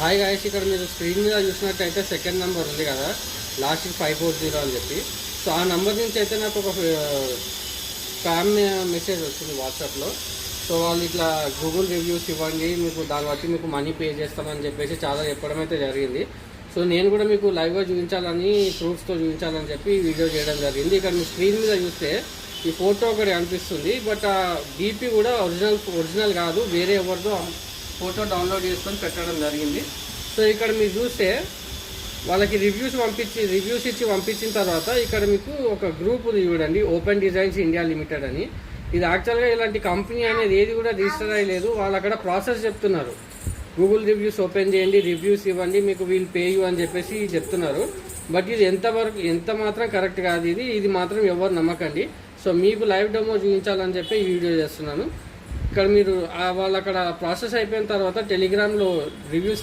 Hi guys, ఇక్కడ మీరు screen మీద చూసినట్టయితే సెకండ్ నెంబర్ ఉంది కదా, లాస్ట్ 540 అని చెప్పి. సో ఆ నెంబర్ నుంచి అయితే నాకు ఒక స్పామ్ మెసేజ్ వచ్చింది వాట్సాప్లో. సో వాళ్ళు ఇట్లా గూగుల్ రివ్యూస్ ఇవ్వండి, మీకు దాన్ని బట్టి మీకు మనీ పే చేస్తామని చెప్పేసి చాలా చెప్పడం అయితే జరిగింది. సో నేను కూడా మీకు లైవ్గా చూపించాలని, ప్రూఫ్స్తో చూపించాలని చెప్పి వీడియో చేయడం జరిగింది. ఇక్కడ మీ స్క్రీన్ మీద చూస్తే ఈ ఫోటో ఒకటి అనిపిస్తుంది, బట్ ఆ డీపీ కూడా ఒరిజినల్ కాదు, వేరే ఎవరిదో ఫోటో డౌన్లోడ్ చేసుకొని పెట్టడం జరిగింది. సో ఇక్కడ మీరు చూస్తే వాళ్ళకి రివ్యూస్ ఇచ్చి పంపించిన తర్వాత ఇక్కడ మీకు ఒక గ్రూప్ ఉంది చూడండి, ఓపెన్ డిజైన్స్ ఇండియా లిమిటెడ్ అని. ఇది యాక్చువల్గా ఇలాంటి కంపెనీ అనేది ఏది కూడా రిజిస్టర్ అయ్యలేదు. వాళ్ళు అక్కడ ప్రాసెస్ చెప్తున్నారు, గూగుల్ రివ్యూస్ ఓపెన్ చేయండి, రివ్యూస్ ఇవ్వండి, మీకు వీల్ పే యూ అని చెప్పేసి చెప్తున్నారు. బట్ ఇది ఎంత మాత్రం కరెక్ట్ కాదు. ఇది మాత్రం ఎవరు నమ్మకండి. సో మీకు లైవ్ డెమో చూపించాలని చెప్పి ఈ వీడియో చేస్తున్నాను. ఇక్కడ మీరు వాళ్ళు అక్కడ ప్రాసెస్ అయిపోయిన తర్వాత టెలిగ్రామ్లో రివ్యూస్